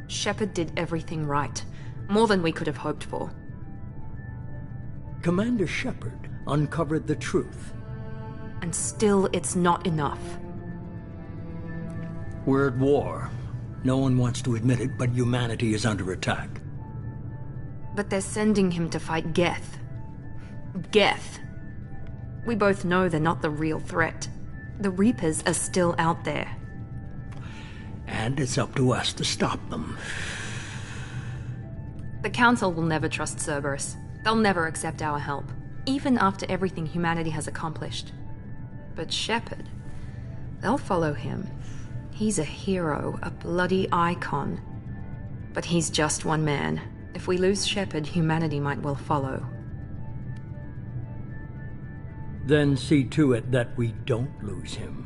Shepard did everything right. More than we could have hoped for. Commander Shepard uncovered the truth. And still, it's not enough. We're at war. No one wants to admit it, but humanity is under attack. But they're sending him to fight Geth. Geth. We both know they're not the real threat. The Reapers are still out there. And it's up to us to stop them. The Council will never trust Cerberus. They'll never accept our help, even after everything humanity has accomplished. But Shepard, they'll follow him. He's a hero, a bloody icon. But he's just one man. If we lose Shepard, humanity might well follow. Then see to it that we don't lose him.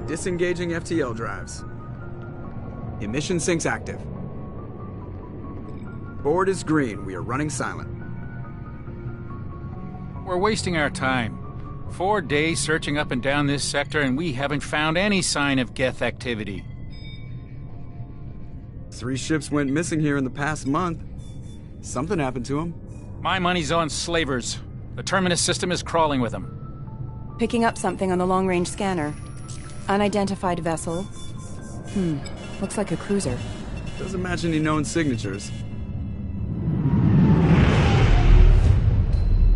Disengaging FTL drives. Emission sinks active. Board is green. We are running silent. We're wasting our time. 4 days searching up and down this sector, and we haven't found any sign of Geth activity. 3 ships went missing here in the past month. Something happened to them. My money's on slavers. The Terminus system is crawling with them. Picking up something on the long-range scanner. Unidentified vessel. Looks like a cruiser. Doesn't match any known signatures.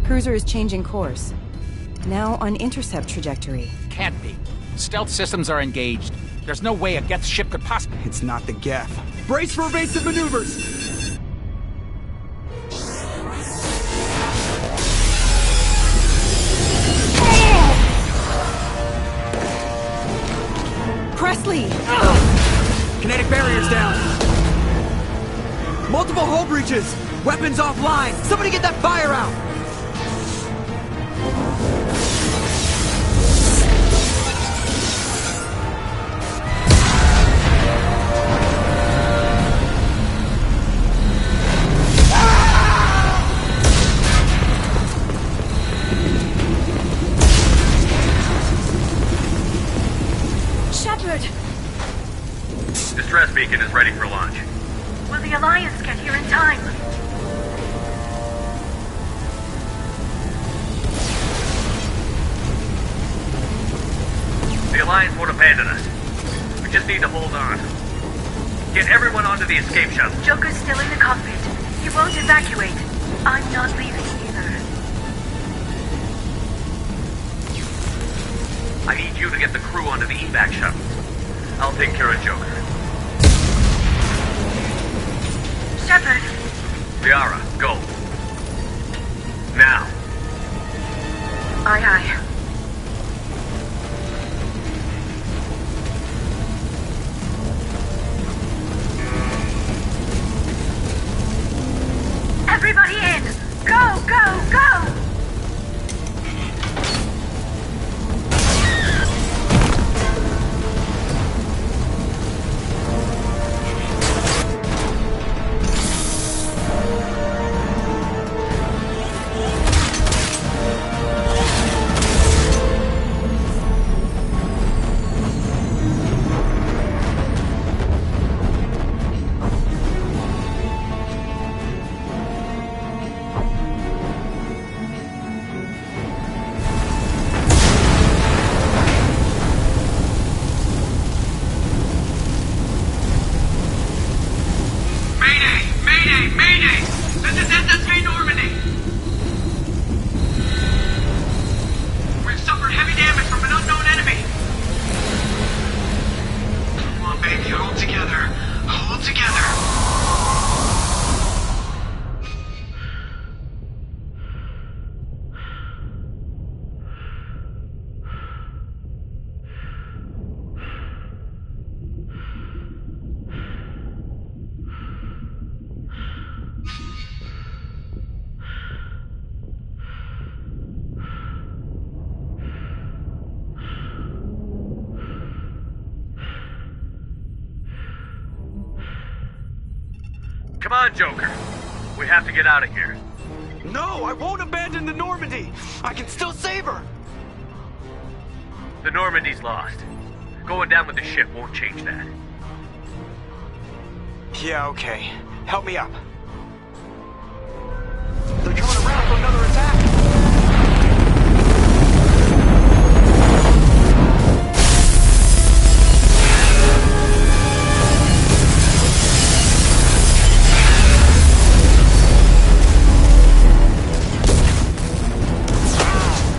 Cruiser is changing course. Now on intercept trajectory. Can't be. Stealth systems are engaged. There's no way a Geth ship could possibly... It's not the Geth. Brace for evasive maneuvers! Presley! Kinetic barriers down! Multiple hull breaches! Weapons offline! Somebody get that fire out! Distress beacon is ready for launch. Will the Alliance get here in time? The Alliance won't abandon us. We just need to hold on. Get everyone onto the escape shuttle. Joker's still in the cockpit. He won't evacuate. I'm not leaving either. I need you to get the crew onto the evac shuttle. I'll take care of Joker. Shepard! Liara, go. Now. Aye, aye. Everybody in! Go, go, go! Come on, Joker. We have to get out of here. No, I won't abandon the Normandy. I can still save her. The Normandy's lost. Going down with the ship won't change that. Yeah, okay. Help me up. They're coming around for another attack.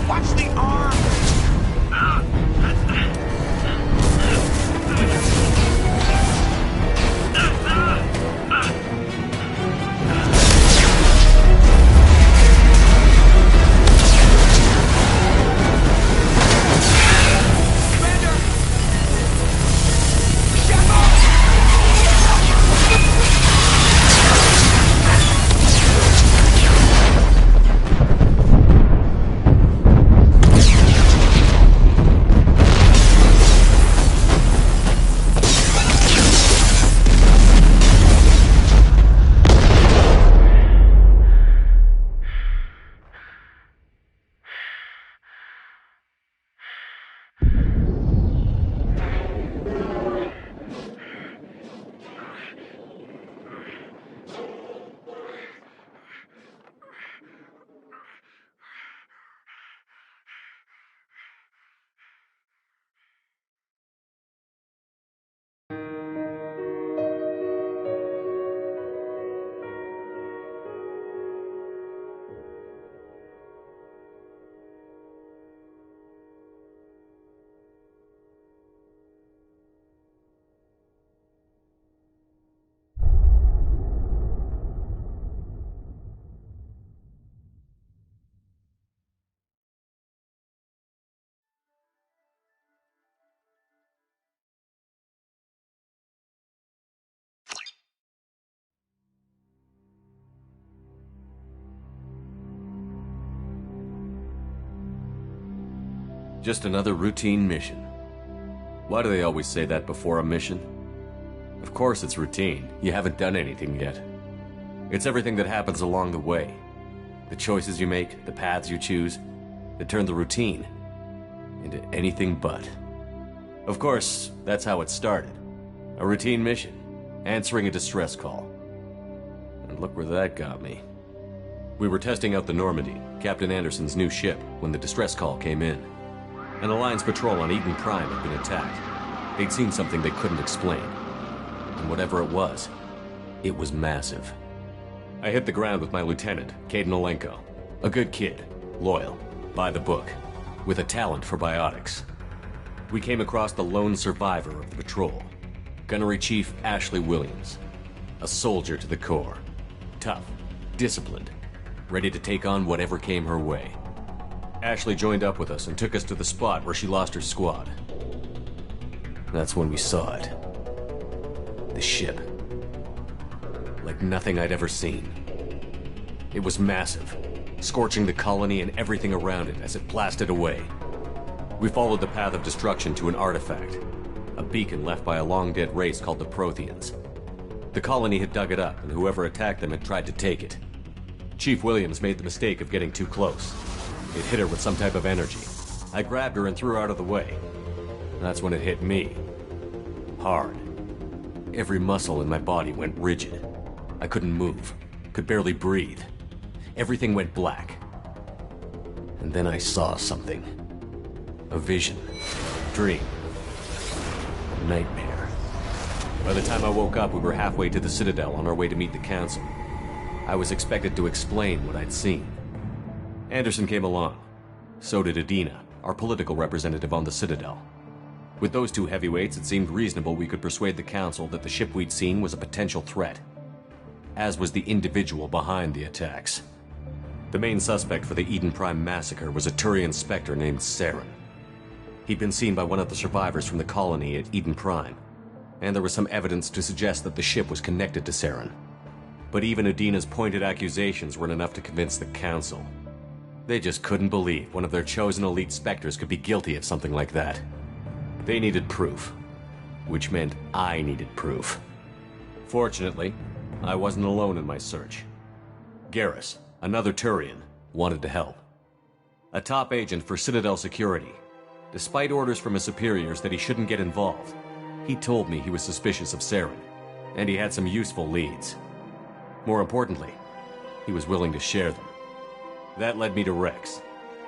Watch the arm! Just another routine mission. Why do they always say that before a mission? Of course it's routine. You haven't done anything yet. It's everything that happens along the way. The choices you make, the paths you choose, that turn the routine into anything but. Of course, that's how it started. A routine mission, answering a distress call. And look where that got me. We were testing out the Normandy, Captain Anderson's new ship, when the distress call came in. An Alliance patrol on Eden Prime had been attacked. They'd seen something they couldn't explain. And whatever it was massive. I hit the ground with my lieutenant, Caden Olenko. A good kid, loyal, by the book, with a talent for biotics. We came across the lone survivor of the patrol, Gunnery Chief Ashley Williams. A soldier to the core. Tough, disciplined, ready to take on whatever came her way. Ashley joined up with us and took us to the spot where she lost her squad. That's when we saw it. The ship. Like nothing I'd ever seen. It was massive, scorching the colony and everything around it as it blasted away. We followed the path of destruction to an artifact, a beacon left by a long-dead race called the Protheans. The colony had dug it up, and whoever attacked them had tried to take it. Chief Williams made the mistake of getting too close. It hit her with some type of energy. I grabbed her and threw her out of the way. That's when it hit me. Hard. Every muscle in my body went rigid. I couldn't move, could barely breathe. Everything went black. And then I saw something. A vision. Dream. A nightmare. By the time I woke up, we were halfway to the Citadel on our way to meet the Council. I was expected to explain what I'd seen. Anderson came along. So did Adina, our political representative on the Citadel. With those two heavyweights, it seemed reasonable we could persuade the Council that the ship we'd seen was a potential threat. As was the individual behind the attacks. The main suspect for the Eden Prime massacre was a Turian Spectre named Saren. He'd been seen by one of the survivors from the colony at Eden Prime, and there was some evidence to suggest that the ship was connected to Saren. But even Adina's pointed accusations weren't enough to convince the Council. They just couldn't believe one of their chosen elite Spectres could be guilty of something like that. They needed proof, which meant I needed proof. Fortunately, I wasn't alone in my search. Garrus, another Turian, wanted to help. A top agent for Citadel Security. Despite orders from his superiors that he shouldn't get involved, he told me he was suspicious of Saren, and he had some useful leads. More importantly, he was willing to share them. That led me to Rex,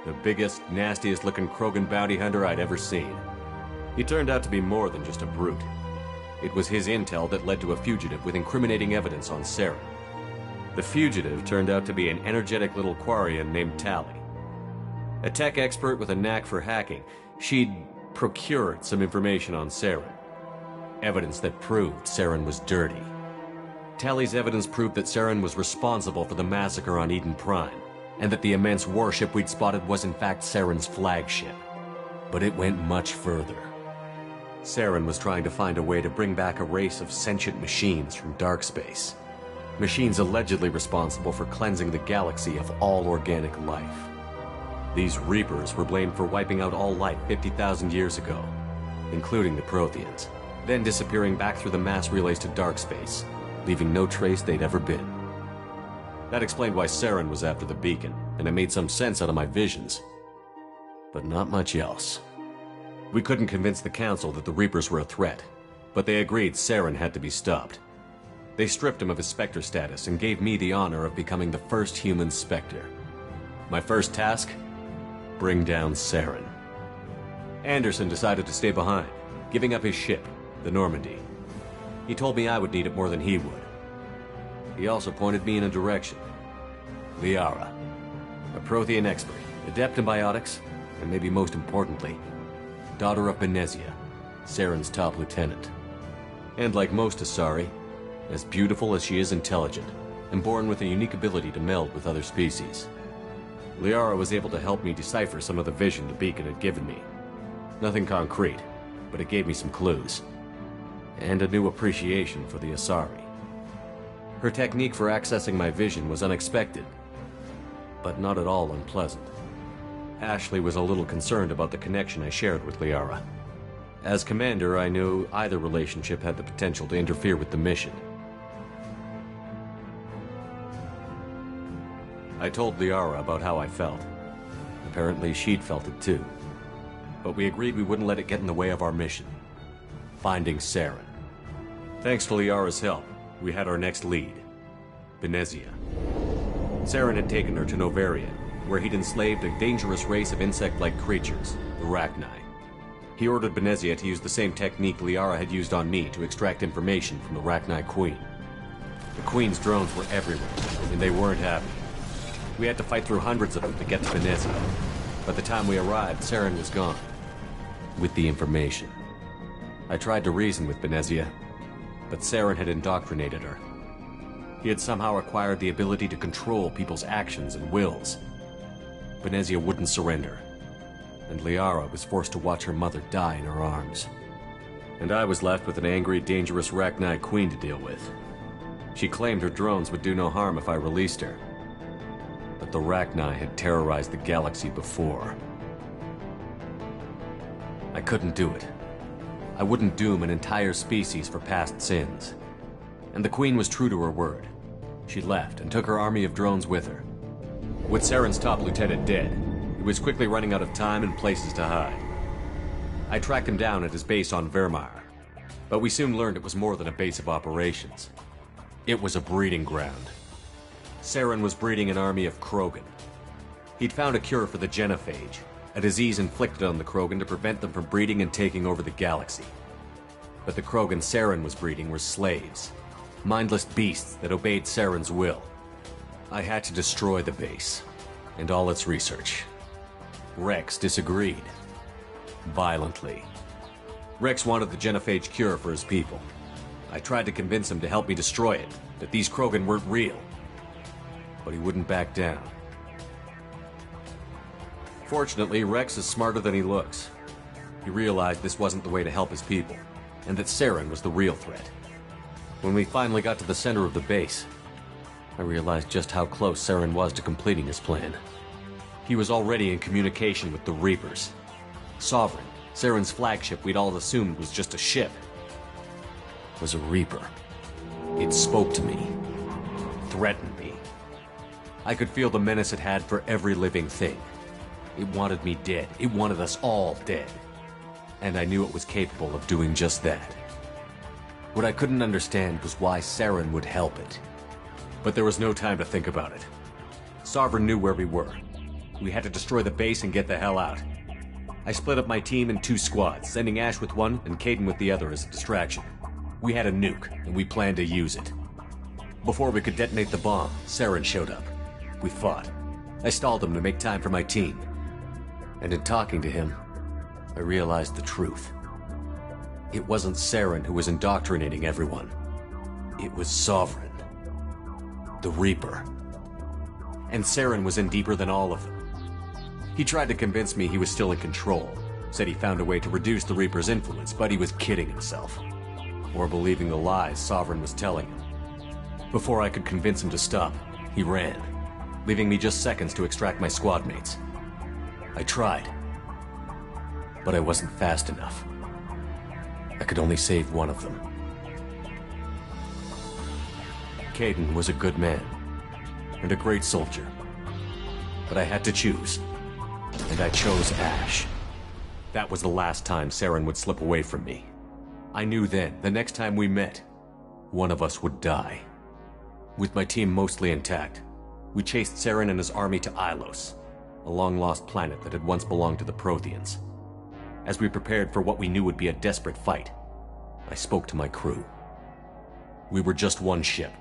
the biggest, nastiest-looking Krogan bounty hunter I'd ever seen. He turned out to be more than just a brute. It was his intel that led to a fugitive with incriminating evidence on Saren. The fugitive turned out to be an energetic little Quarian named Tali. A tech expert with a knack for hacking, she'd procured some information on Saren. Evidence that proved Saren was dirty. Tali's evidence proved that Saren was responsible for the massacre on Eden Prime, and that the immense warship we'd spotted was in fact Saren's flagship. But it went much further. Saren was trying to find a way to bring back a race of sentient machines from dark space. Machines allegedly responsible for cleansing the galaxy of all organic life. These Reapers were blamed for wiping out all life 50,000 years ago, including the Protheans, then disappearing back through the mass relays to dark space, leaving no trace they'd ever been. That explained why Saren was after the beacon, and it made some sense out of my visions. But not much else. We couldn't convince the Council that the Reapers were a threat, but they agreed Saren had to be stopped. They stripped him of his Spectre status and gave me the honor of becoming the first human Spectre. My first task? Bring down Saren. Anderson decided to stay behind, giving up his ship, the Normandy. He told me I would need it more than he would. He also pointed me in a direction. Liara, a Prothean expert, adept in biotics, and maybe most importantly, daughter of Benezia, Saren's top lieutenant. And like most Asari, as beautiful as she is intelligent, and born with a unique ability to meld with other species. Liara was able to help me decipher some of the vision the beacon had given me. Nothing concrete, but it gave me some clues. And a new appreciation for the Asari. Her technique for accessing my vision was unexpected, but not at all unpleasant. Ashley was a little concerned about the connection I shared with Liara. As commander, I knew either relationship had the potential to interfere with the mission. I told Liara about how I felt. Apparently she'd felt it too. But we agreed we wouldn't let it get in the way of our mission. Finding Saren. Thanks to Liara's help, we had our next lead. Benezia. Saren had taken her to Novaria, where he'd enslaved a dangerous race of insect-like creatures, the Rachni. He ordered Benezia to use the same technique Liara had used on me to extract information from the Rachni Queen. The Queen's drones were everywhere, and they weren't happy. We had to fight through hundreds of them to get to Benezia. By the time we arrived, Saren was gone. With the information. I tried to reason with Benezia, but Saren had indoctrinated her. He had somehow acquired the ability to control people's actions and wills. Benezia wouldn't surrender, and Liara was forced to watch her mother die in her arms. And I was left with an angry, dangerous Rachni Queen to deal with. She claimed her drones would do no harm if I released her. But the Rachni had terrorized the galaxy before. I couldn't do it. I wouldn't doom an entire species for past sins. And the Queen was true to her word. She left and took her army of drones with her. With Saren's top lieutenant dead, he was quickly running out of time and places to hide. I tracked him down at his base on Vermeer, but we soon learned it was more than a base of operations. It was a breeding ground. Saren was breeding an army of Krogan. He'd found a cure for the genophage, a disease inflicted on the Krogan to prevent them from breeding and taking over the galaxy. But the Krogan Saren was breeding were slaves, mindless beasts that obeyed Saren's will. I had to destroy the base, and all its research. Rex disagreed. Violently. Rex wanted the genophage cure for his people. I tried to convince him to help me destroy it, that these Krogan weren't real. But he wouldn't back down. Fortunately, Rex is smarter than he looks. He realized this wasn't the way to help his people, and that Saren was the real threat. When we finally got to the center of the base, I realized just how close Saren was to completing his plan. He was already in communication with the Reapers. Sovereign, Saren's flagship we'd all assumed was just a ship, was a Reaper. It spoke to me. threatened me. I could feel the menace it had for every living thing. It wanted me dead. It wanted us all dead. And I knew it was capable of doing just that. What I couldn't understand was why Saren would help it. But there was no time to think about it. Sovereign knew where we were. We had to destroy the base and get the hell out. I split up my team in 2 squads, sending Ash with one and Caden with the other as a distraction. We had a nuke, and we planned to use it. Before we could detonate the bomb, Saren showed up. We fought. I stalled him to make time for my team. And in talking to him, I realized the truth. It wasn't Saren who was indoctrinating everyone. It was Sovereign. The Reaper. And Saren was in deeper than all of them. He tried to convince me he was still in control. Said he found a way to reduce the Reaper's influence, but he was kidding himself. Or believing the lies Sovereign was telling him. Before I could convince him to stop, he ran, leaving me just seconds to extract my squad mates. I tried, but I wasn't fast enough. I could only save one of them. Caden was a good man, and a great soldier. But I had to choose, and I chose Ash. That was the last time Saren would slip away from me. I knew then, the next time we met, one of us would die. With my team mostly intact, we chased Saren and his army to Ilos, a long-lost planet that had once belonged to the Protheans. As we prepared for what we knew would be a desperate fight, I spoke to my crew. We were just one ship,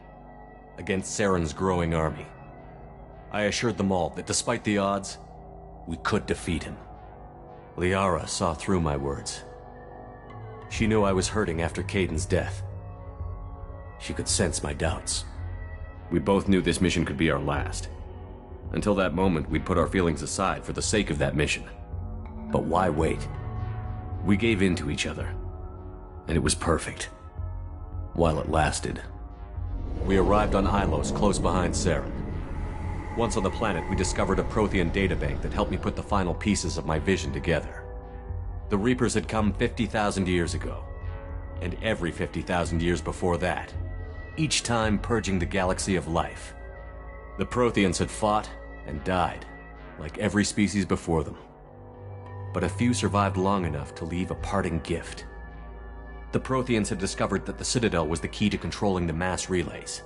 against Saren's growing army. I assured them all that despite the odds, we could defeat him. Liara saw through my words. She knew I was hurting after Caden's death. She could sense my doubts. We both knew this mission could be our last. Until that moment, we'd put our feelings aside for the sake of that mission. But why wait? We gave in to each other, and it was perfect. While it lasted. We arrived on Ilos, close behind Saren. Once on the planet, we discovered a Prothean databank that helped me put the final pieces of my vision together. The Reapers had come 50,000 years ago, and every 50,000 years before that, each time purging the galaxy of life. The Protheans had fought and died, like every species before them. But a few survived long enough to leave a parting gift. The Protheans had discovered that the Citadel was the key to controlling the mass relays.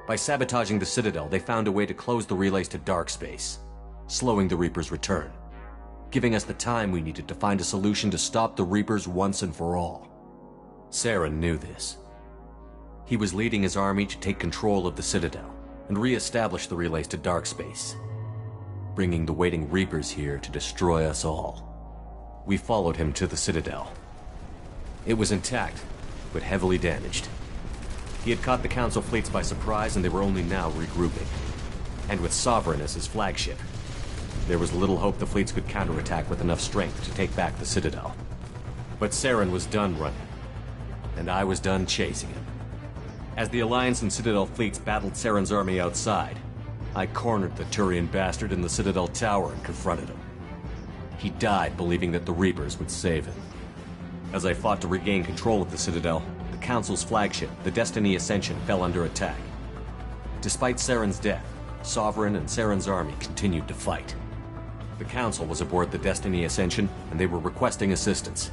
By sabotaging the Citadel, they found a way to close the relays to dark space, slowing the Reaper's return, giving us the time we needed to find a solution to stop the Reapers once and for all. Saren knew this. He was leading his army to take control of the Citadel and re-establish the relays to dark space, bringing the waiting Reapers here to destroy us all. We followed him to the Citadel. It was intact, but heavily damaged. He had caught the Council fleets by surprise, and they were only now regrouping. And with Sovereign as his flagship, there was little hope the fleets could counterattack with enough strength to take back the Citadel. But Saren was done running, and I was done chasing him. As the Alliance and Citadel fleets battled Saren's army outside, I cornered the Turian bastard in the Citadel tower and confronted him. He died believing that the Reapers would save him. As I fought to regain control of the Citadel, the Council's flagship, the Destiny Ascension, fell under attack. Despite Saren's death, Sovereign and Saren's army continued to fight. The Council was aboard the Destiny Ascension, and they were requesting assistance.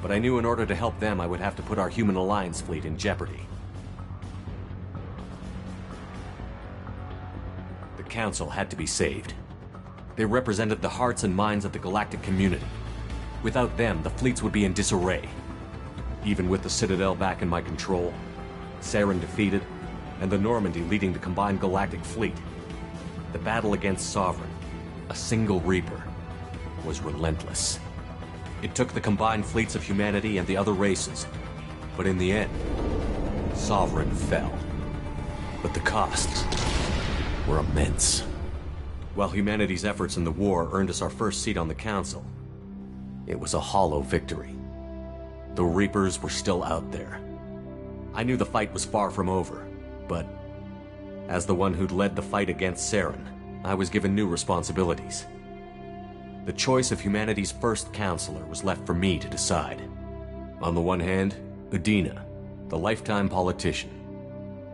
But I knew in order to help them, I would have to put our human Alliance fleet in jeopardy. The Council had to be saved. They represented the hearts and minds of the galactic community. Without them, the fleets would be in disarray. Even with the Citadel back in my control, Saren defeated, and the Normandy leading the combined galactic fleet, the battle against Sovereign, a single Reaper, was relentless. It took the combined fleets of humanity and the other races, but in the end, Sovereign fell. But the costs were immense. While humanity's efforts in the war earned us our first seat on the Council, it was a hollow victory. The Reapers were still out there. I knew the fight was far from over, but as the one who'd led the fight against Saren, I was given new responsibilities. The choice of humanity's first counselor was left for me to decide. On the one hand, Udina, the lifetime politician.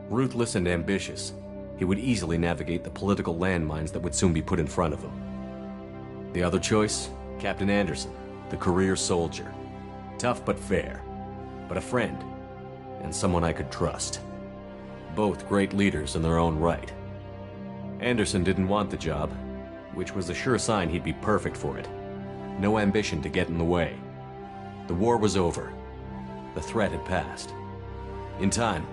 Ruthless and ambitious, he would easily navigate the political landmines that would soon be put in front of him. The other choice? Captain Anderson, the career soldier. Tough but fair, but a friend, and someone I could trust. Both great leaders in their own right. Anderson didn't want the job, which was a sure sign he'd be perfect for it. No ambition to get in the way. The war was over. The threat had passed. In time,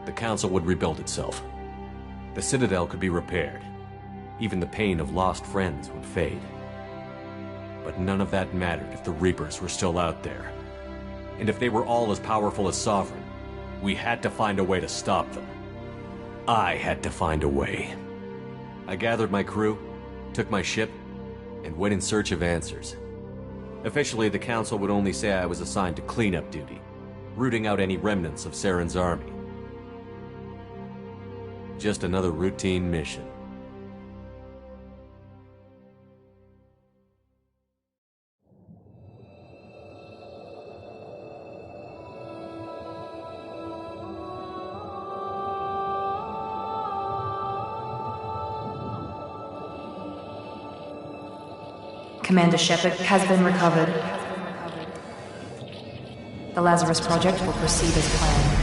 the Council would rebuild itself. The Citadel could be repaired. Even the pain of lost friends would fade. But none of that mattered if the Reapers were still out there. And if they were all as powerful as Sovereign, we had to find a way to stop them. I had to find a way. I gathered my crew, took my ship, and went in search of answers. Officially, the Council would only say I was assigned to cleanup duty, rooting out any remnants of Saren's army. Just another routine mission. Commander Shepard has been recovered. The Lazarus Project will proceed as planned.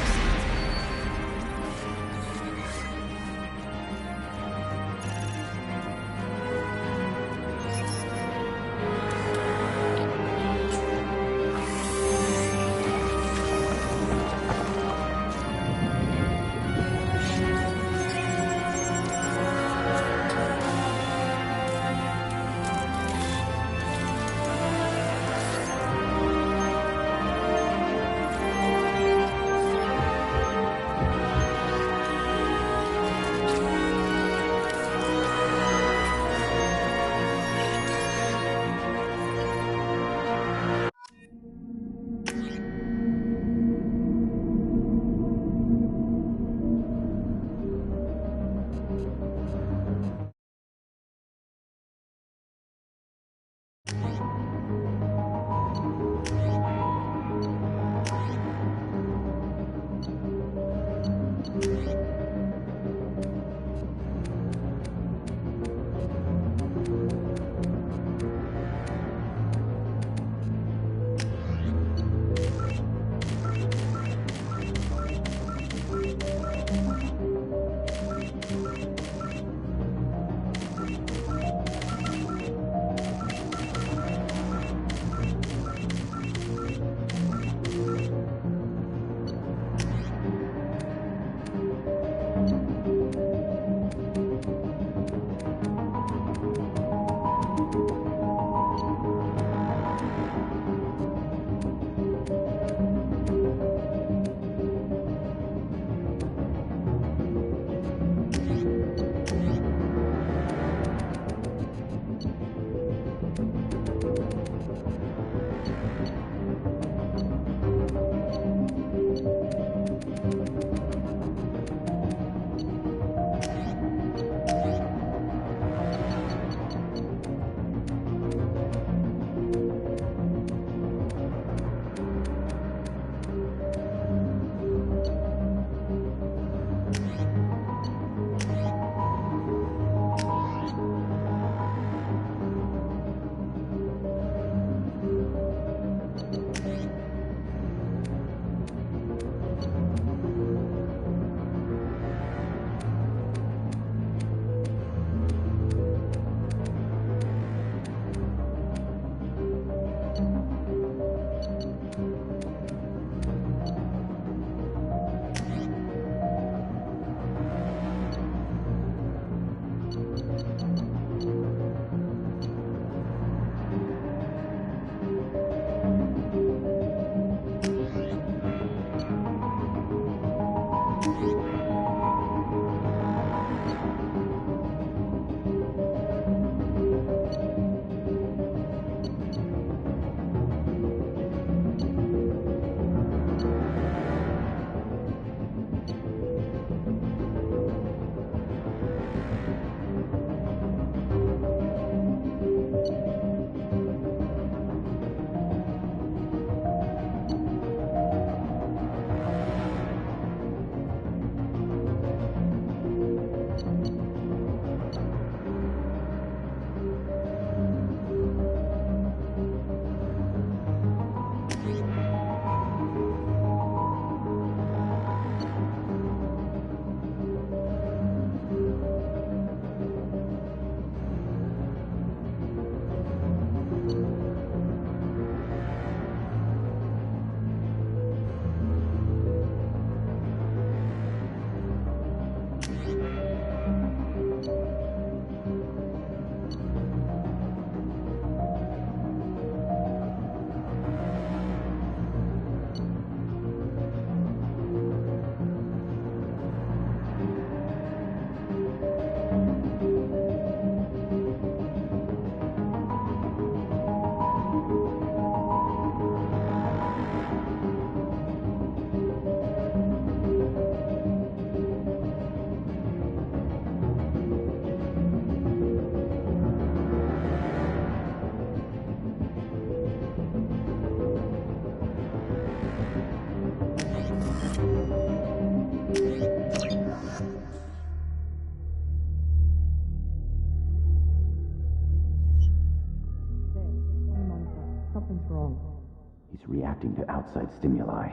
wrong? He's reacting to outside stimuli,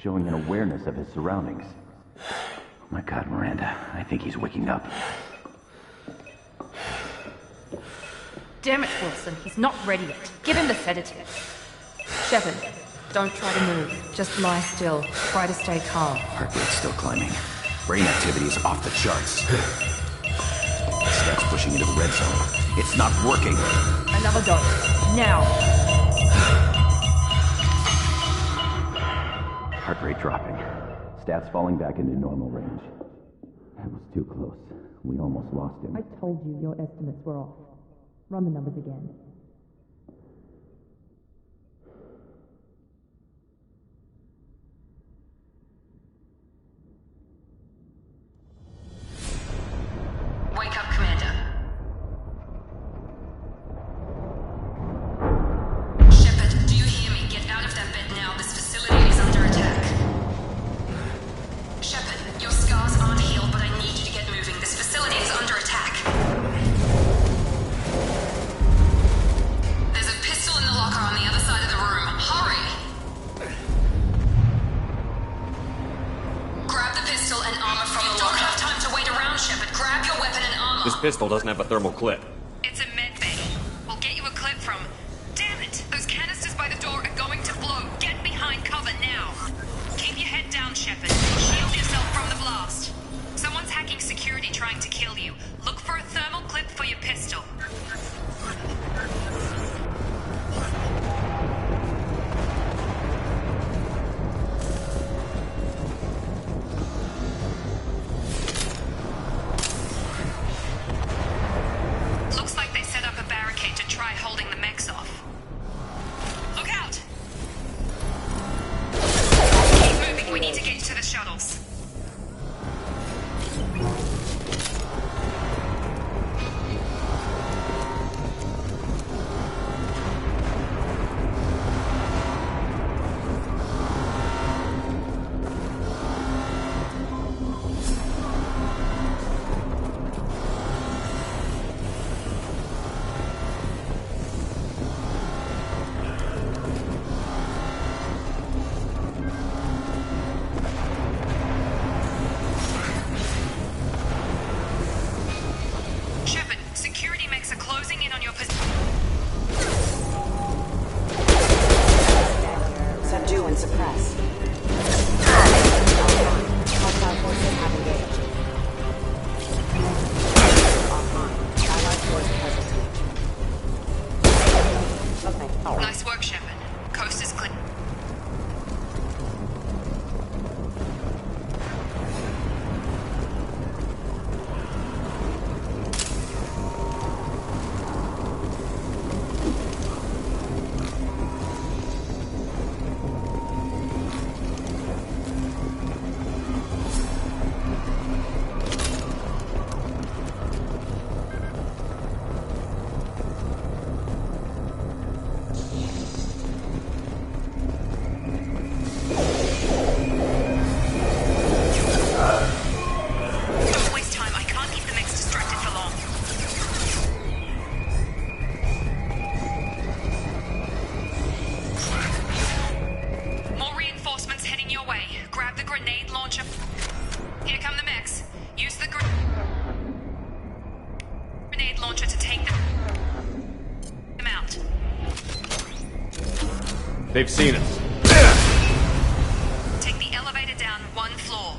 showing an awareness of his surroundings. Oh my God, Miranda, I think he's waking up. Damn it, Wilson. He's not ready yet. Give him the sedative. Shepard, don't try to move. Just lie still. Try to stay calm. Heart rate's still climbing. Brain activity is off the charts. Steps pushing into the red zone. It's not working. Another dose. Now. Heart rate dropping. Stats falling back into normal range. That was too close. We almost lost him. I told you your estimates were off. Run the numbers again. Wake up, Commander. Shepard, do you hear me? Get out of that bed now. This facility is under attack. Shepard, your scars aren't healed, but I need you to get moving. This facility is under attack. There's a pistol in the locker on the other side of the room. Hurry! Grab the pistol and armor from the locker. You don't have time to wait around, Shepard. Grab your weapon and armor. This pistol doesn't have a thermal clip. It's a med bay. We'll get you a clip from... Damn it! Those canisters by the door are going to blow. Get behind cover now. Keep your head down, Shepard. Shield yourself from the blast. Someone's hacking security trying to kill you. Look for a thermal clip for your pistol. Looks like they set up a barricade to try holding the mechs off. Look out! Keep moving, we need to get to the shuttles. Shepard, security mechs are closing in on your position. Subdue and suppress. Hostile forces have engaged. Offline. Allied force present. Okay. Nice work, Shepard. Coast is clear. Don't waste time. I can't keep the mechs distracted for long. More reinforcements heading your way. Grab the grenade launcher. Here come the mechs. Use the grenade launcher to take them out. They've seen us. Take the elevator down one floor.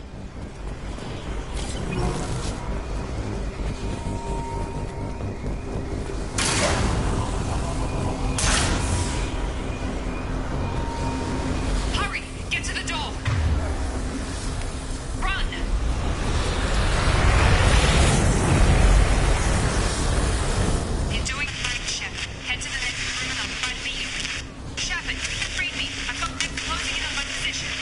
Hurry! Get to the door! Run! You're doing fine, Shepard. Head to the next room and I'll try to beat you. Shepard, you can read me. I've got them closing in on my position.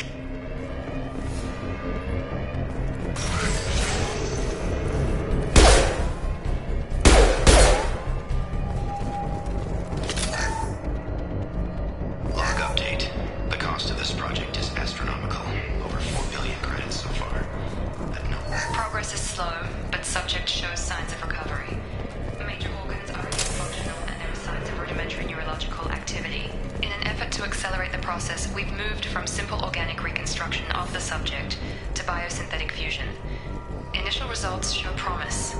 Log update. The cost of this project is astronomical. Over 4 billion credits so far. But no. Progress is slow, but subject shows signs of recovery. Major organs are functional and there are signs of rudimentary neurological activity. In an effort To accelerate the process, we've moved from simple organic reconstruction of the subject to biosynthetic fusion. Initial results show promise.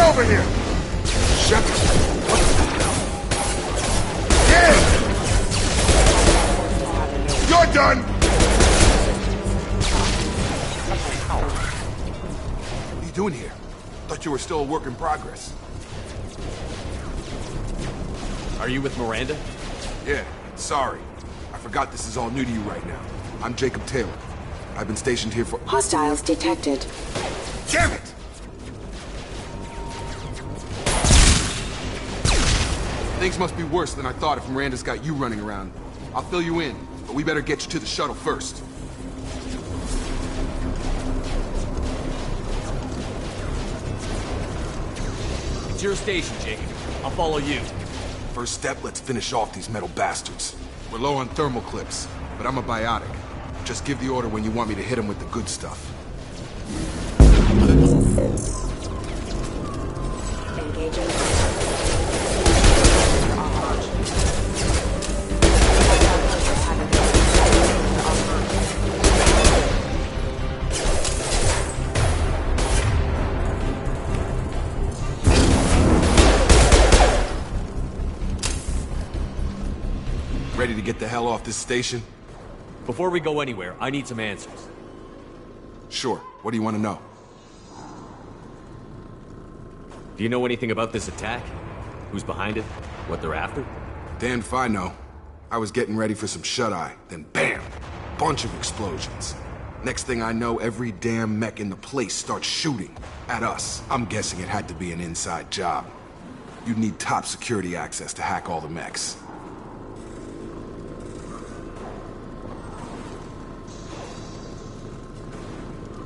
Over here! Shepard! What the... Yeah! You're done! What are you doing here? Thought you were still a work in progress. Are you with Miranda? Yeah, sorry. I forgot this is all new to you right now. I'm Jacob Taylor. I've been stationed here for... Hostiles detected. Damn it! Things must be worse than I thought if Miranda's got you running around. I'll fill you in, but we better get you to the shuttle first. It's your station, Jacob. I'll follow you. First step, let's finish off these metal bastards. We're low on thermal clips, but I'm a biotic. Just give the order when you want me to hit them with the good stuff. Engaging. Ready to get the hell off this station? Before we go anywhere, I need some answers. Sure. What do you want to know? Do you know anything about this attack? Who's behind it? What they're after? Damned if I know. I was getting ready for some shut-eye, then bam! Bunch of explosions. Next thing I know, every damn mech in the place starts shooting at us. I'm guessing it had to be an inside job. You'd need top security access to hack all the mechs.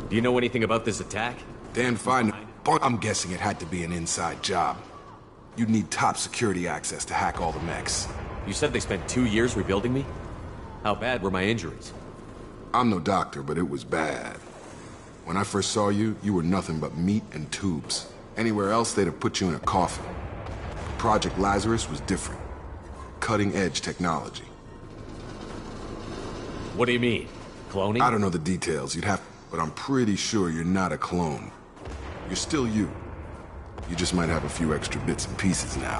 Do you know anything about this attack? Damned if I know. I'm guessing it had to be an inside job. You'd need top security access to hack all the mechs. You said they spent 2 years rebuilding me? How bad were my injuries? I'm no doctor, but it was bad. When I first saw you, you were nothing but meat and tubes. Anywhere else, they'd have put you in a coffin. Project Lazarus was different. Cutting-edge technology. What do you mean? Cloning? I don't know the details. You'd have... But I'm pretty sure you're not a clone. You're still you. You just might have a few extra bits and pieces now.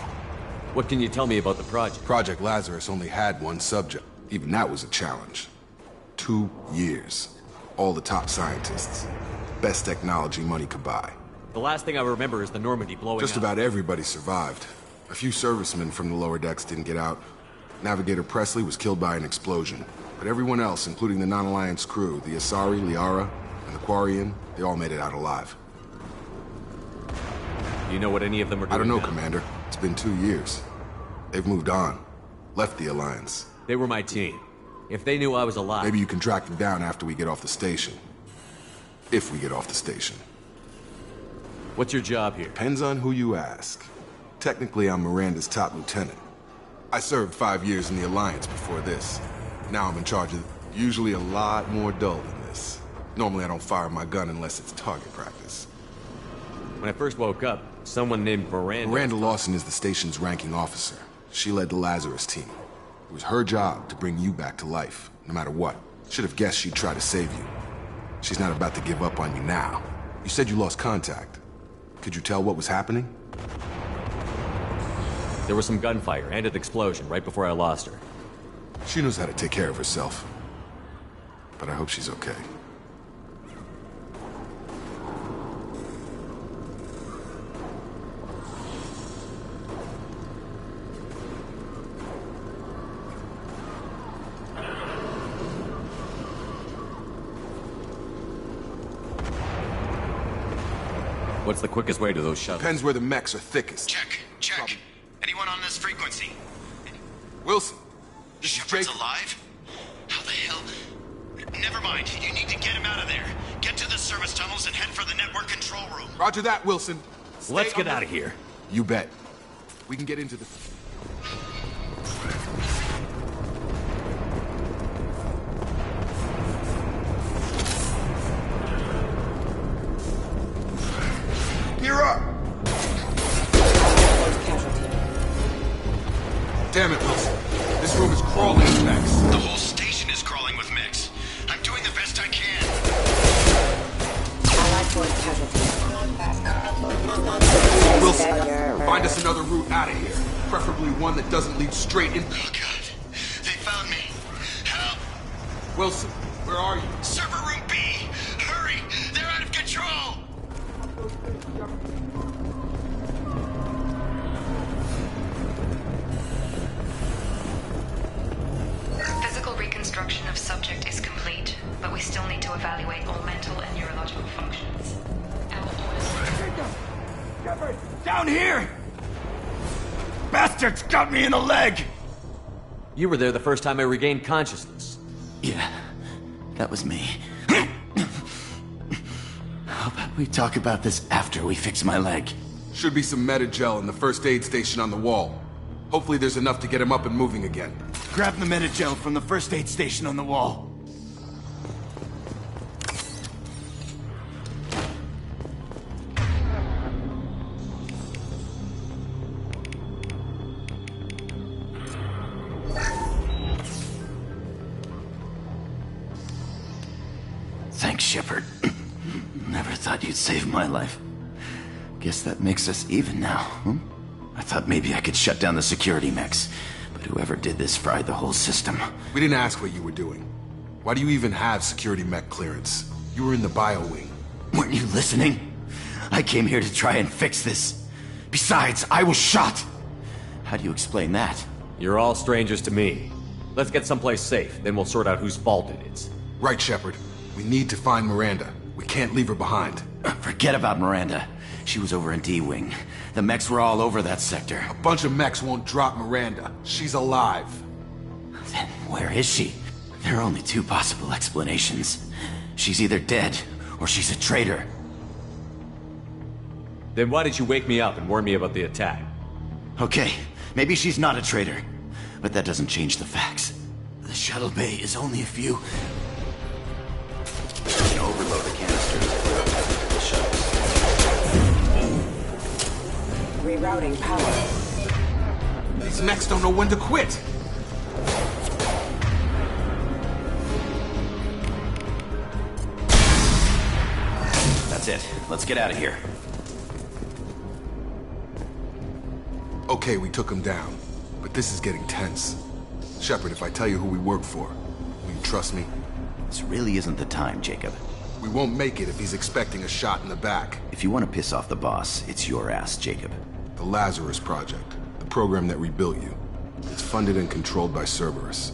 What can you tell me about the project? Project Lazarus only had one subject. Even that was a challenge. 2 years. All the top scientists. Best technology money could buy. The last thing I remember is the Normandy blowing up. Just about everybody survived. A few servicemen from the lower decks didn't get out. Navigator Presley was killed by an explosion. But everyone else, including the non-Alliance crew, the Asari, Liara, and the Quarian, they all made it out alive. Do you know what any of them are doing? I don't know, now? Commander. It's been 2 years. They've moved on. Left the Alliance. They were my team. If they knew I was alive... Maybe you can track them down after we get off the station. If we get off the station. What's your job here? Depends on who you ask. Technically, I'm Miranda's top lieutenant. I served 5 years in the Alliance before this. Now I'm in charge of... usually a lot more dull than this. Normally I don't fire my gun unless it's target practice. When I first woke up, someone named Miranda... Miranda Lawson is the station's ranking officer. She led the Lazarus team. It was her job to bring you back to life, no matter what. Should have guessed she'd try to save you. She's not about to give up on you now. You said you lost contact. Could you tell what was happening? There was some gunfire and an explosion right before I lost her. She knows how to take care of herself. But I hope she's okay. What's the quickest way to those shuttles? Depends where the mechs are thickest. Check. Anyone on this frequency? Wilson, this is Shepard's Jake. alive? How the never mind. You need to get him out of there. Get to the service tunnels and head for the network control room. Roger that, Wilson. Let's get out of here. You bet. We can get into the... Gear up! Damn it, Wilson. This room is crawling with mechs. The whole station is crawling with mechs. I'm doing the best I can. Allied force casualty. Wilson, find us another route out of here. Preferably one that doesn't lead straight in... Oh, God. They found me. Help! Wilson, where are you? Server room B! Hurry! They're out of control! Physical reconstruction of subject is complete, but we still need to evaluate all mental and neurological functions. Shepard! Down here! Bastards got me in the leg! You were there the first time I regained consciousness. Yeah, that was me. How about we talk about this after we fix my leg? Should be some Metagel in the first aid station on the wall. Hopefully there's enough to get him up and moving again. Grab the Metagel from the first aid station on the wall. Thanks, Shepard. Never thought you'd save my life. Guess that makes us even now, huh? I thought maybe I could shut down the security mechs, but whoever did this fried the whole system. We didn't ask what you were doing. Why do you even have security mech clearance? You were in the bio wing. Weren't you listening? I came here to try and fix this. Besides, I was shot. How do you explain that? You're all strangers to me. Let's get someplace safe, then we'll sort out whose fault it is. Right, Shepard. We need to find Miranda. We can't leave her behind. Forget about Miranda. She was over in D-Wing. The mechs were all over that sector. A bunch of mechs won't drop Miranda. She's alive. Then where is she? There are only two possible explanations. She's either dead, or she's a traitor. Then why did you wake me up and warn me about the attack? Okay, maybe she's not a traitor, but that doesn't change the facts. The shuttle bay is only a few... Overload the canisters. The shuttles. Rerouting power. These mechs don't know when to quit. That's it. Let's get out of here. Okay, we took him down. But this is getting tense. Shepard, if I tell you who we work for, will you trust me? This really isn't the time, Jacob. We won't make it if he's expecting a shot in the back. If you want to piss off the boss, it's your ass, Jacob. The Lazarus Project, the program that rebuilt you. It's funded and controlled by Cerberus.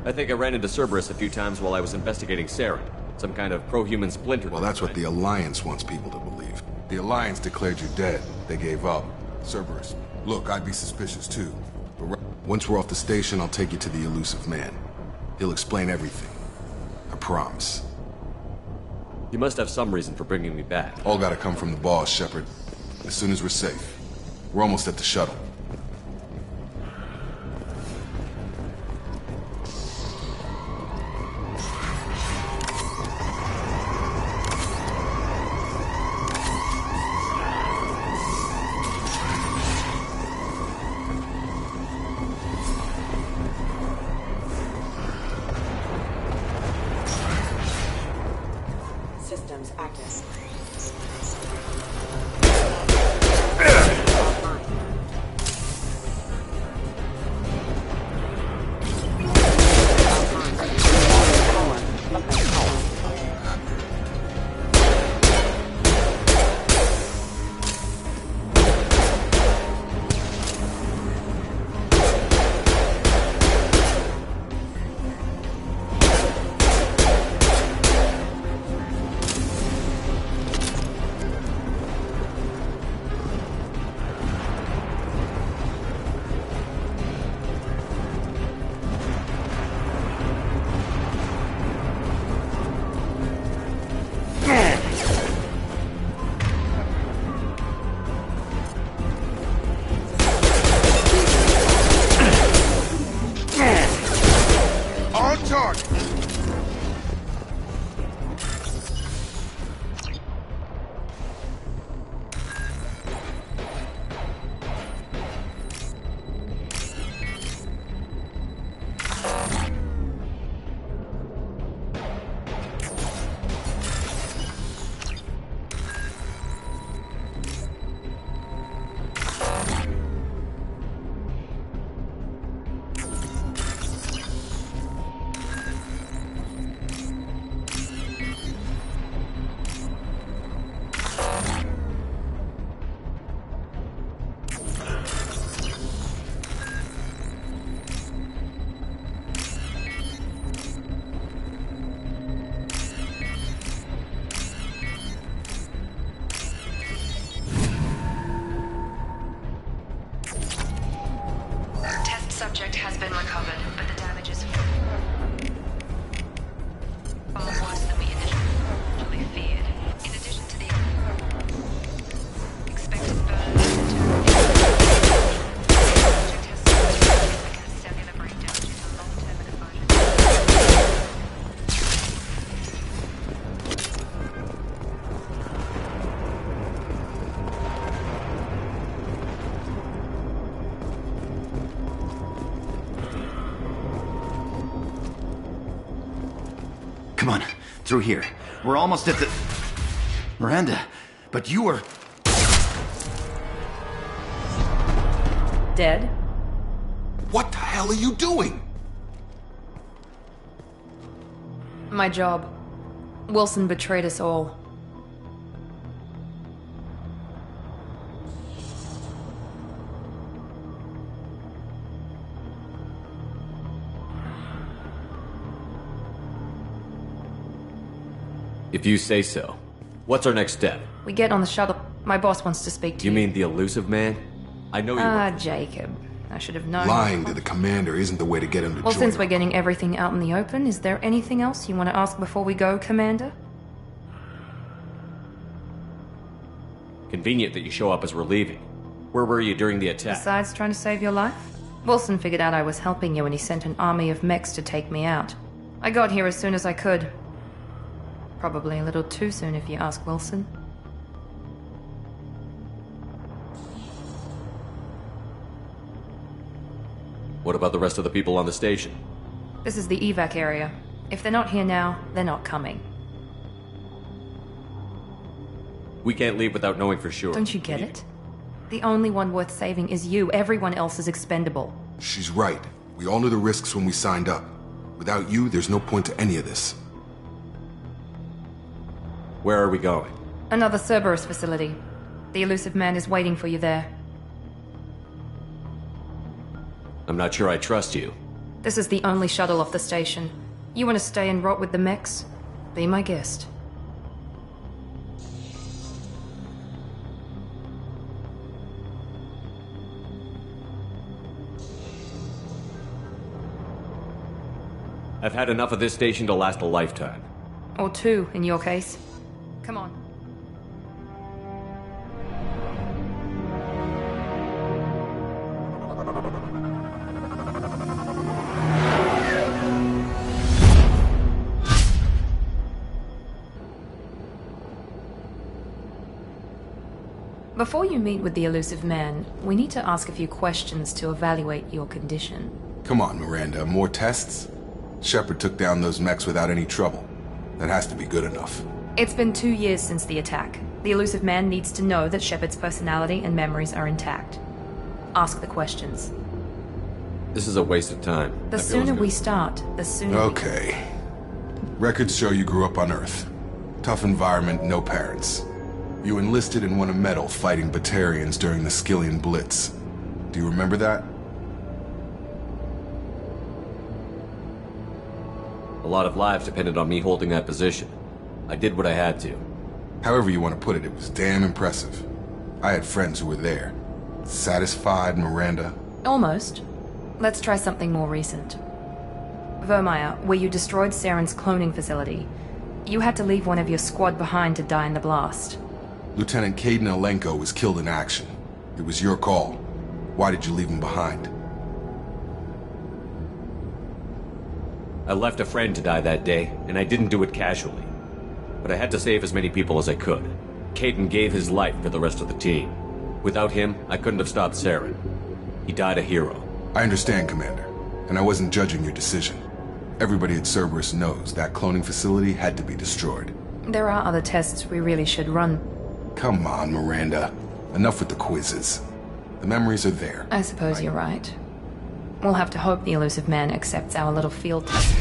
I think I ran into Cerberus a few times while I was investigating Saren. Some kind of pro-human splinter. Well, that's what the Alliance wants people to believe. The Alliance declared you dead. They gave up. Cerberus. Look, I'd be suspicious too. But once we're off the station, I'll take you to the elusive man. He'll explain everything. I promise. You must have some reason for bringing me back. All gotta come from the boss, Shepard. As soon as we're safe. We're almost at the shuttle. Systems active. Subject has been recovered, but the damage is far worse than we initially feared. In addition to the expected burns and the subject has suffered significant cellular breakdown due to long-term exposure. Come on, through here. We're almost at the... Miranda, but you were... Dead? What the hell are you doing? My job. Wilson betrayed us all. If you say so. What's our next step? We get on the shuttle. My boss wants to speak to you. You mean the elusive man? I know you work for- Jacob. I should have known. Lying to the commander isn't the way to get him to Well, join since up. we're getting everything out in the open, is there anything else you want to ask before we go, Commander? Convenient that you show up as we're leaving. Where were you during the attack? Besides trying to save your life? Wilson figured out I was helping you and he sent an army of mechs to take me out. I got here as soon as I could. Probably a little too soon if you ask Wilson. What about the rest of the people on the station? This is the evac area. If they're not here now, they're not coming. We can't leave without knowing for sure. Don't you get it? The only one worth saving is you. Everyone else is expendable. She's right. We all knew the risks when we signed up. Without you, there's no point to any of this. Where are we going? Another Cerberus facility. The elusive man is waiting for you there. I'm not sure I trust you. This is the only shuttle off the station. You want to stay and rot with the mechs? Be my guest. I've had enough of this station to last a lifetime. Or two, in your case. Come on. Before you meet with the elusive man, we need to ask a few questions to evaluate your condition. Come on, Miranda, more tests? Shepard took down those mechs without any trouble. That has to be good enough. It's been 2 years since the attack. The elusive man needs to know that Shepard's personality and memories are intact. Ask the questions. This is a waste of time. The sooner we start, the sooner Okay. Records show you grew up on Earth. Tough environment, no parents. You enlisted and won a medal fighting Batarians during the Skillian Blitz. Do you remember that? A lot of lives depended on me holding that position. I did what I had to. However you want to put it, it was damn impressive. I had friends who were there. Satisfied, Miranda? Almost. Let's try something more recent. Vermeer, where you destroyed Saren's cloning facility. You had to leave one of your squad behind to die in the blast. Lieutenant Caden Alenko was killed in action. It was your call. Why did you leave him behind? I left a friend to die that day, and I didn't do it casually. But I had to save as many people as I could. Caden gave his life for the rest of the team. Without him, I couldn't have stopped Saren. He died a hero. I understand, Commander, and I wasn't judging your decision. Everybody at Cerberus knows that cloning facility had to be destroyed. There are other tests we really should run. Come on, Miranda. Enough with the quizzes. The memories are there. I suppose you're right. We'll have to hope the elusive man accepts our little field test.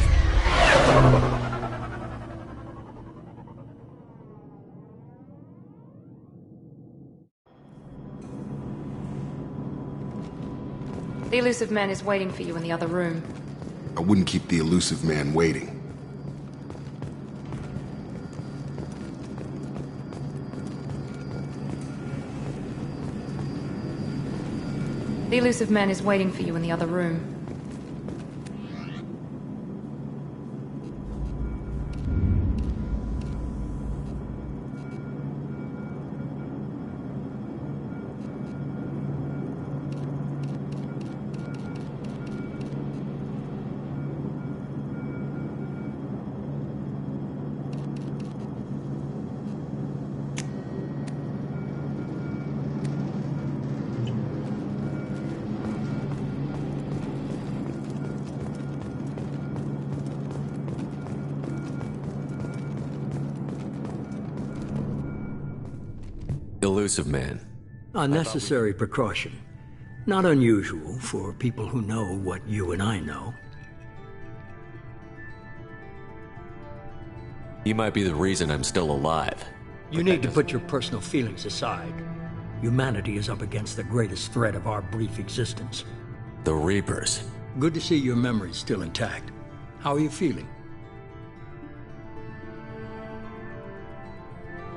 The elusive man is waiting for you in the other room. I wouldn't keep the elusive man waiting. The elusive man is waiting for you in the other room. Elusive man. A necessary precaution. Not unusual for people who know what you and I know. You might be the reason I'm still alive. You need to put your personal feelings aside. Humanity is up against the greatest threat of our brief existence. The Reapers. Good to see your memory's still intact. How are you feeling?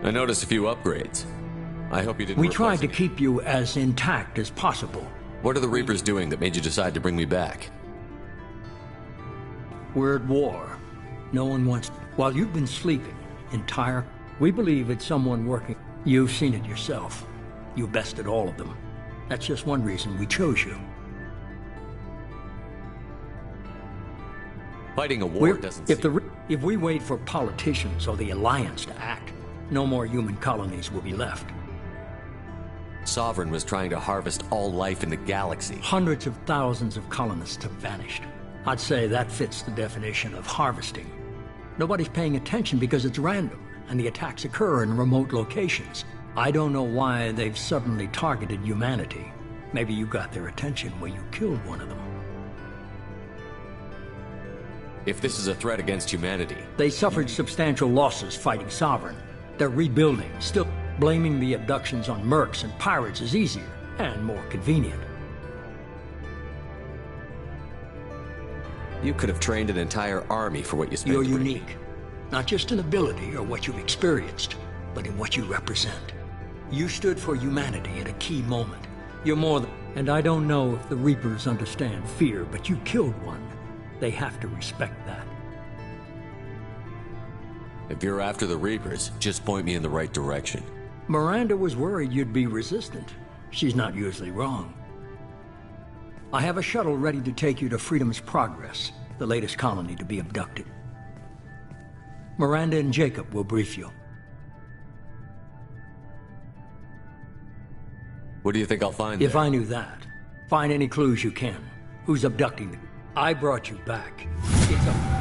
I noticed a few upgrades. I hope you didn't. We tried to keep you as intact as possible. What are the Reapers doing that made you decide to bring me back? We're at war. No one wants... While you've been sleeping, we believe it's someone working. You've seen it yourself. You bested all of them. That's just one reason we chose you. Fighting a war doesn't seem... If we wait for politicians or the Alliance to act, no more human colonies will be left. Sovereign was trying to harvest all life in the galaxy. Hundreds of thousands of colonists have vanished. I'd say that fits the definition of harvesting. Nobody's paying attention because it's random, and the attacks occur in remote locations. I don't know why they've suddenly targeted humanity. Maybe you got their attention when you killed one of them. If this is a threat against humanity... They suffered substantial losses fighting Sovereign. They're rebuilding, still blaming the abductions on mercs and pirates is easier and more convenient. You could have trained an entire army for what you spent. You're unique. Not just in ability or what you've experienced, but in what you represent. You stood for humanity at a key moment. You're more than... And I don't know if the Reapers understand fear, but you killed one. They have to respect that. If you're after the Reapers, just point me in the right direction. Miranda was worried you'd be resistant. She's not usually wrong. I have a shuttle ready to take you to Freedom's Progress, the latest colony to be abducted. Miranda and Jacob will brief you. What do you think I'll find there? If I knew that, find any clues you can. Who's abducting them? I brought you back. It's a...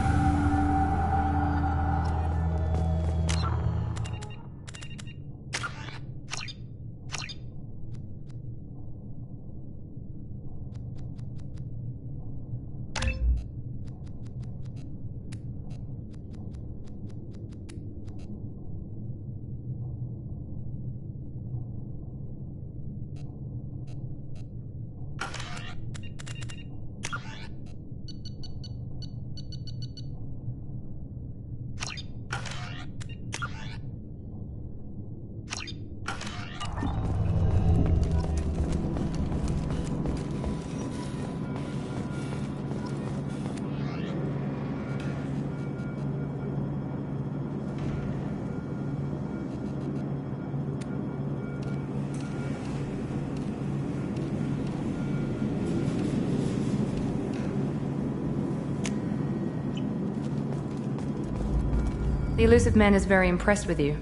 The elusive man is very impressed with you.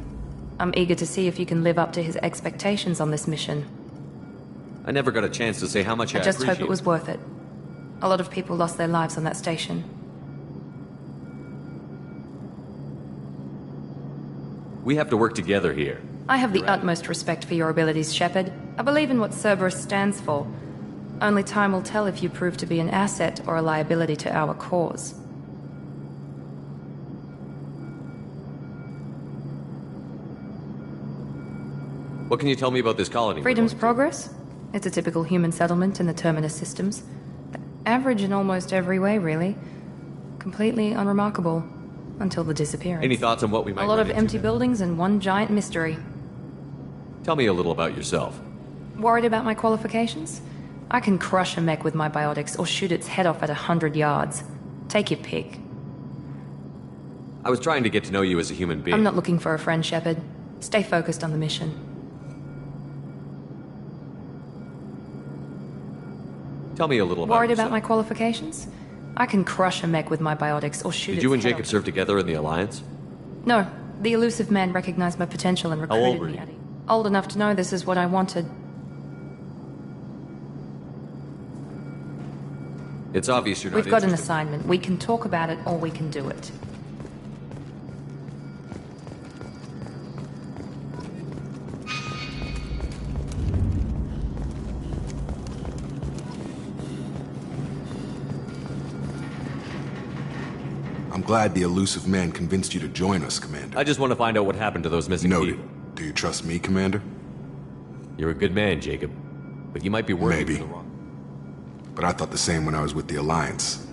I'm eager to see if you can live up to his expectations on this mission. I never got a chance to say how much I just appreciate hope it was worth it. A lot of people lost their lives on that station. We have to work together here. I have the utmost respect for your abilities, Shepard. I believe in what Cerberus stands for. Only time will tell if you prove to be an asset or a liability to our cause. What can you tell me about this colony? Freedom's Progress? It's a typical human settlement in the Terminus systems. Average in almost every way, really. Completely unremarkable. Until the disappearance. Any thoughts on what we might A lot of empty buildings and one giant mystery. Tell me a little about yourself. Worried about my qualifications? I can crush a mech with my biotics or shoot its head off at 100 yards. Take your pick. I was trying to get to know you as a human being. I'm not looking for a friend, Shepard. Stay focused on the mission. Tell me a little about Worried yourself. about my qualifications? I can crush a mech with my biotics or shoot Did its you and head Jacob off. serve together in the Alliance? No. The elusive man recognized my potential and How old recruited were me you? at it. Old enough to know this is what I wanted. It's obvious you're not We've got an interested. assignment. We can talk about it or we can do it. I'm glad the elusive man convinced you to join us, Commander. I just want to find out what happened to those missing Noted. people. Do you trust me, Commander? You're a good man, Jacob. But you might be working Maybe. for the wrong... But I thought the same when I was with the Alliance.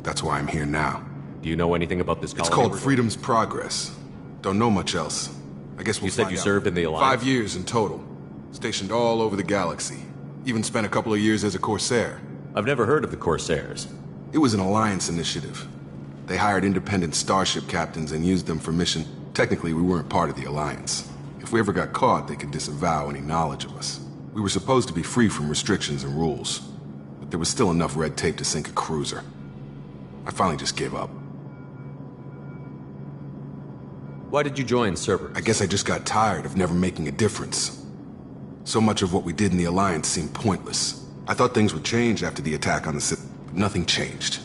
That's why I'm here now. Do you know anything about this colony? It's called Freedom's Progress. Don't know much else. I guess we'll You said find you out. served in the Alliance? 5 years in total. Stationed all over the galaxy. Even spent a couple of years as a Corsair. I've never heard of the Corsairs. It was an Alliance initiative. They hired independent starship captains and used them for mission. Technically, we weren't part of the Alliance. If we ever got caught, they could disavow any knowledge of us. We were supposed to be free from restrictions and rules. But there was still enough red tape to sink a cruiser. I finally just gave up. Why did you join Cerberus? I guess I just got tired of never making a difference. So much of what we did in the Alliance seemed pointless. I thought things would change after the attack on the city, but nothing changed.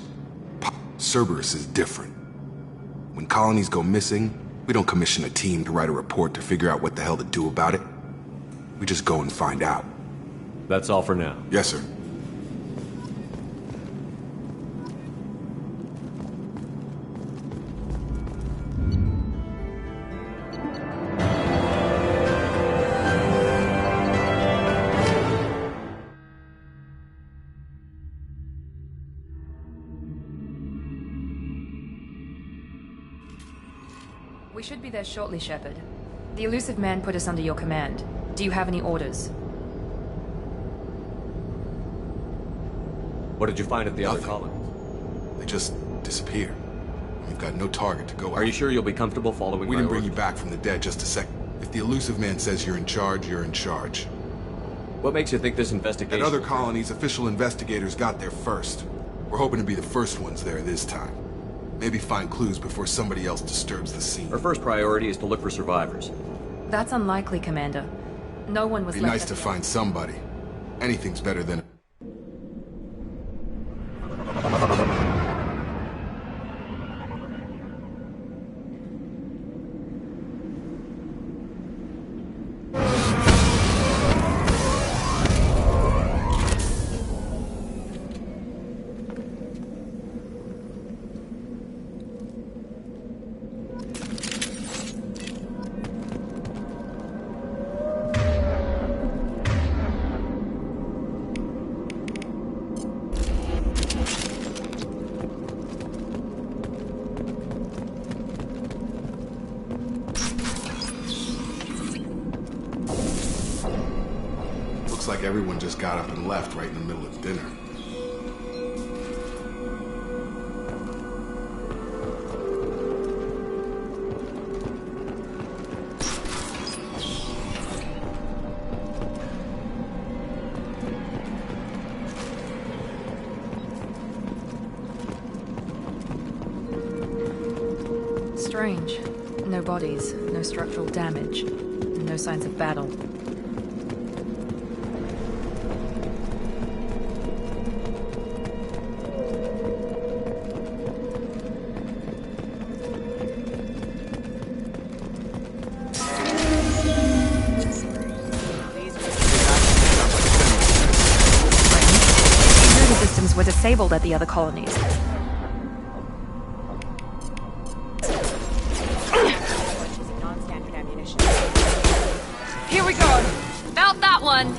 Cerberus is different. When colonies go missing, we don't commission a team to write a report to figure out what the hell to do about it. We just go and find out. That's all for now. Yes, sir. We should be there shortly, Shepard. The elusive man put us under your command. Do you have any orders? What did you find at the other Nothing. colony? They just disappear. We've got no target to go Are after. you sure you'll be comfortable following We my didn't bring you orders? back from the dead just a sec. If the elusive man says you're in charge, you're in charge. What makes you think this investigation... At other colonies, official investigators got there first. We're hoping to be the first ones there this time. Maybe find clues before somebody else disturbs the scene. Our first priority is to look for survivors. That's unlikely, Commander. No one was Be left nice at to the- find somebody. Anything's better than... Looks like everyone just got up and left right in the middle of dinner. Strange. No bodies, no structural damage, no signs of battle. Security systems were disabled at the other colonies. Non-standard ammunition. Here we go! Felt that one!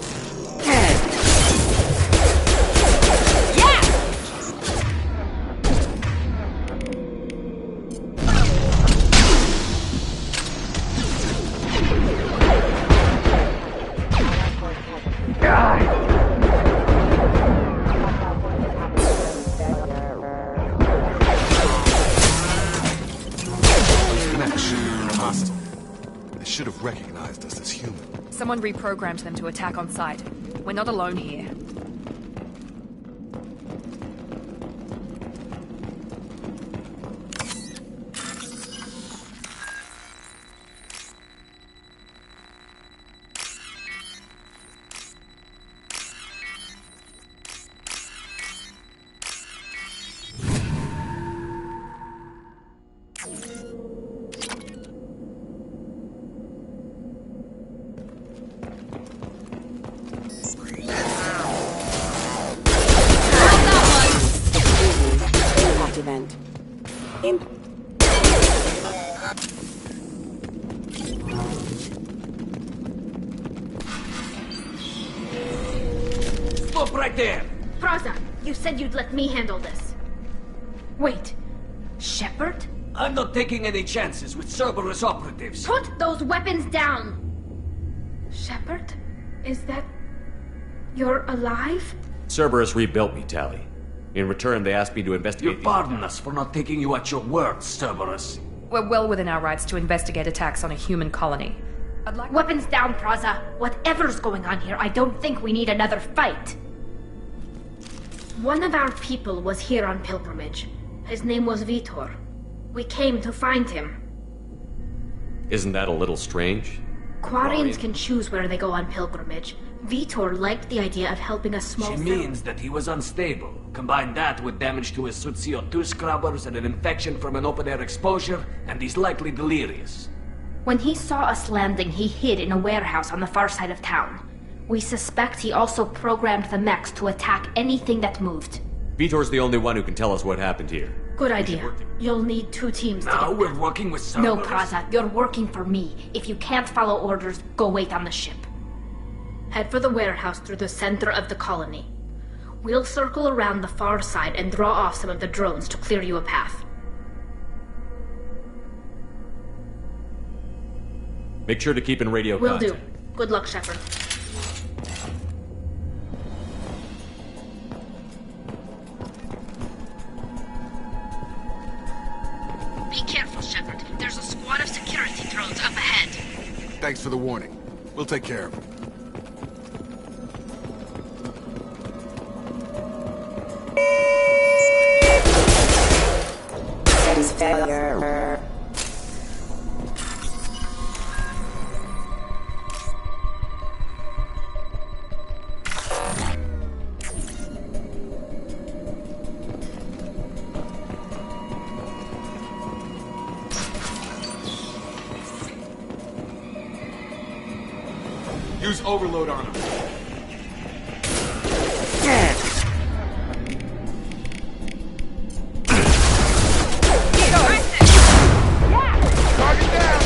Someone reprogrammed them to attack on sight. We're not alone here. Event. Stop right there! Praza, you said you'd let me handle this. Wait, Shepard? I'm not taking any chances with Cerberus operatives. Put those weapons down! Shepard? Is that... you're alive? Cerberus rebuilt me, Tally. In return, they asked me to investigate... You pardon us for not taking you at your word, Cerberus. We're well within our rights to investigate attacks on a human colony. I'd like... Weapons down, Praza. Whatever's going on here, I don't think we need another fight. One of our people was here on pilgrimage. His name was Vitor. We came to find him. Isn't that a little strange? Quarians can choose where they go on pilgrimage. Vitor liked the idea of helping a small... She means that he was unstable. Combine that with damage to his suit CO2 scrubbers and an infection from an open-air exposure, and he's likely delirious. When he saw us landing, he hid in a warehouse on the far side of town. We suspect he also programmed the mechs to attack anything that moved. Vitor's the only one who can tell us what happened here. Good idea. You'll need 2 teams to Now get we're back. working with Cerberus? No, Praza. You're working for me. If you can't follow orders, go wait on the ship. Head for the warehouse through the center of the colony. We'll circle around the far side and draw off some of the drones to clear you a path. Make sure to keep in radio Will contact. do. Good luck, Shepard. Be careful, Shepard. There's a squad of security drones up ahead. Thanks for the warning. We'll take care of him. Sense failure. Use overload on him. Target down!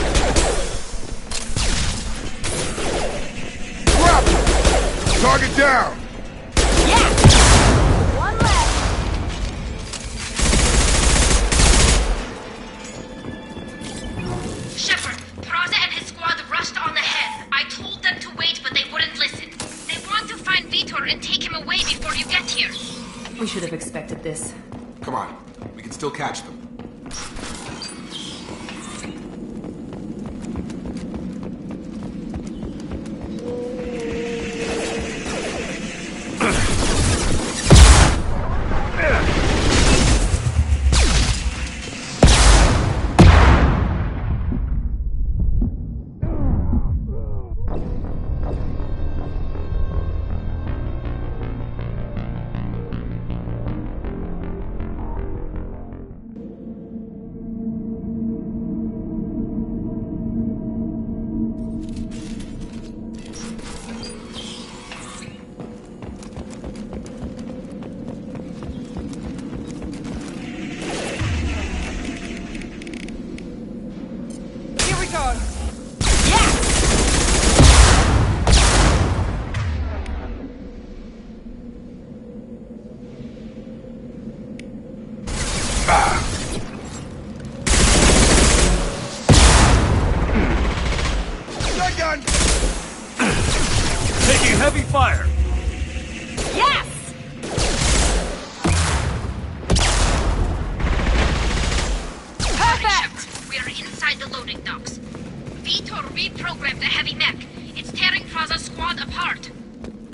Drop it! Target down! One left. Shepard, Praza and his squad rushed on ahead. I told them to wait, but they wouldn't listen. They want to find Vitor and take him away before you get here. We should have expected this. Come on, we can still catch them.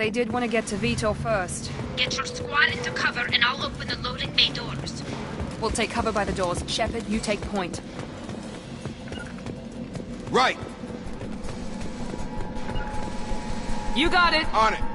they did want to get to Vito first. Get your squad into cover and I'll open the loading bay doors. We'll take cover by the doors. Shepard, you take point. Right! You got it! On it!